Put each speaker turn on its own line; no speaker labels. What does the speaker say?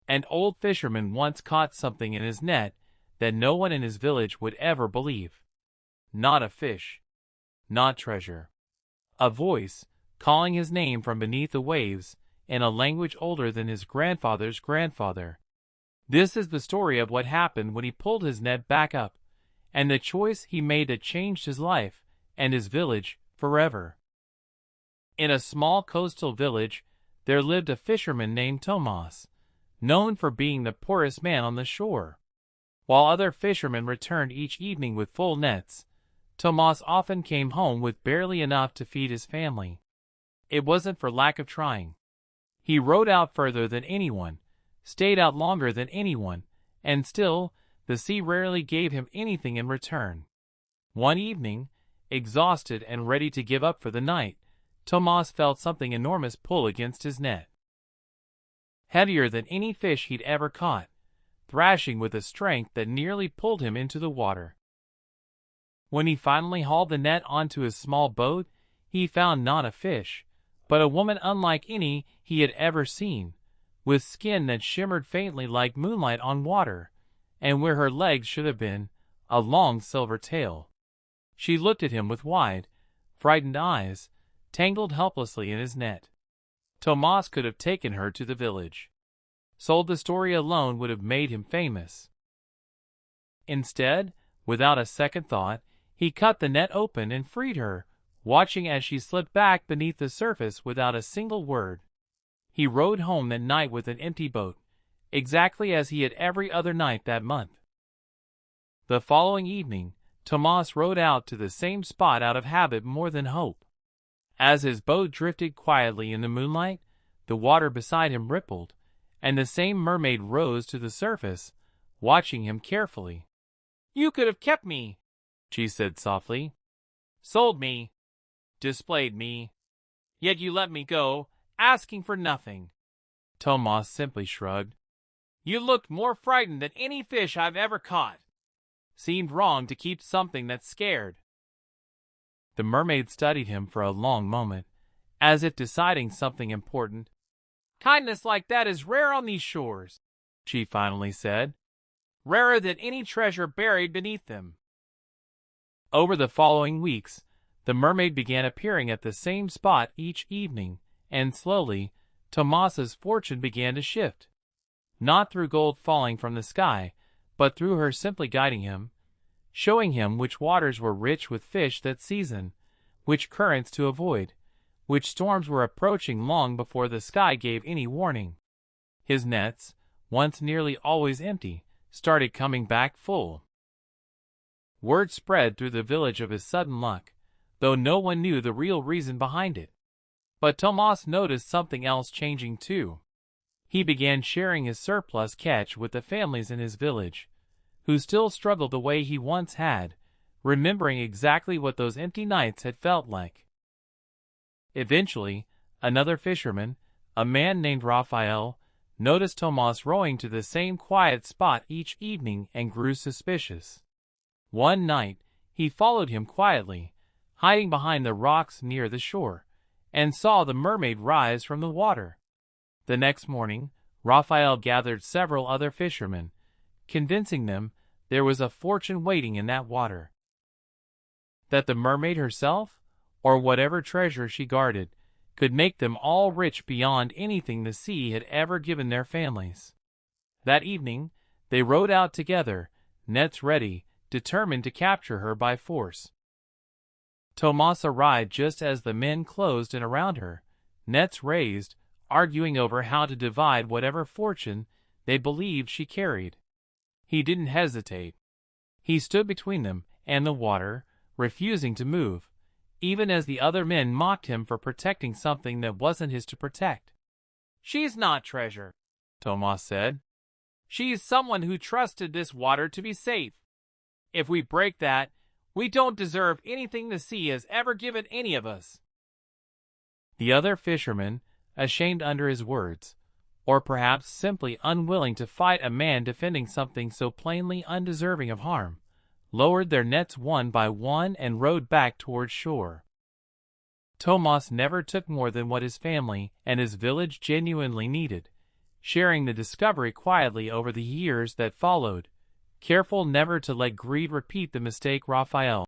An old fisherman once caught something in his net that no one in his village would ever believe. Not a fish. Not treasure. A voice, calling his name from beneath the waves, in a language older than his grandfather's grandfather. This is the story of what happened when he pulled his net back up, and the choice he made that changed his life and his village forever. In a small coastal village, there lived a fisherman named Tomas, known for being the poorest man on the shore. While other fishermen returned each evening with full nets, Tomas often came home with barely enough to feed his family. It wasn't for lack of trying. He rowed out further than anyone, stayed out longer than anyone, and still, the sea rarely gave him anything in return. One evening, exhausted and ready to give up for the night, Tomas felt something enormous pull against his net. Heavier than any fish he'd ever caught, thrashing with a strength that nearly pulled him into the water. When he finally hauled the net onto his small boat, he found not a fish, but a woman unlike any he had ever seen, with skin that shimmered faintly like moonlight on water, and where her legs should have been, a long silver tail. She looked at him with wide, frightened eyes, tangled helplessly in his net. Tomas could have taken her to the village. Sold the story alone would have made him famous. Instead, without a second thought, he cut the net open and freed her, watching as she slipped back beneath the surface without a single word. He rowed home that night with an empty boat, exactly as he had every other night that month. The following evening, Tomas rowed out to the same spot out of habit more than hope. As his boat drifted quietly in the moonlight, the water beside him rippled, and the same mermaid rose to the surface, watching him carefully. "You could have kept me," she said softly. "Sold me, displayed me, yet you let me go, asking for nothing." Tomas simply shrugged. "You looked more frightened than any fish I've ever caught. Seemed wrong to keep something that scared." The mermaid studied him for a long moment, as if deciding something important. "Kindness like that is rare on these shores," she finally said. "Rarer than any treasure buried beneath them." Over the following weeks, the mermaid began appearing at the same spot each evening, and slowly, Tomas's fortune began to shift. Not through gold falling from the sky, but through her simply guiding him, showing him which waters were rich with fish that season, which currents to avoid, which storms were approaching long before the sky gave any warning. His nets, once nearly always empty, started coming back full. Word spread through the village of his sudden luck, though no one knew the real reason behind it. But Tomas noticed something else changing too. He began sharing his surplus catch with the families in his village, who still struggled the way he once had, remembering exactly what those empty nights had felt like. Eventually, another fisherman, a man named Raphael, noticed Tomas rowing to the same quiet spot each evening and grew suspicious. One night, he followed him quietly, hiding behind the rocks near the shore, and saw the mermaid rise from the water. The next morning, Raphael gathered several other fishermen, convincing them there was a fortune waiting in that water. That the mermaid herself, or whatever treasure she guarded, could make them all rich beyond anything the sea had ever given their families. That evening, they rowed out together, nets ready, determined to capture her by force. Tomas arrived just as the men closed in around her, nets raised, arguing over how to divide whatever fortune they believed she carried. He didn't hesitate. He stood between them and the water, refusing to move, even as the other men mocked him for protecting something that wasn't his to protect. "She's not treasure," Tomas said. "She's someone who trusted this water to be safe. If we break that, we don't deserve anything the sea has ever given any of us." The other fishermen, ashamed under his words, or perhaps simply unwilling to fight a man defending something so plainly undeserving of harm, lowered their nets one by one and rowed back toward shore. Tomas never took more than what his family and his village genuinely needed, sharing the discovery quietly over the years that followed, careful never to let greed repeat the mistake. Raphael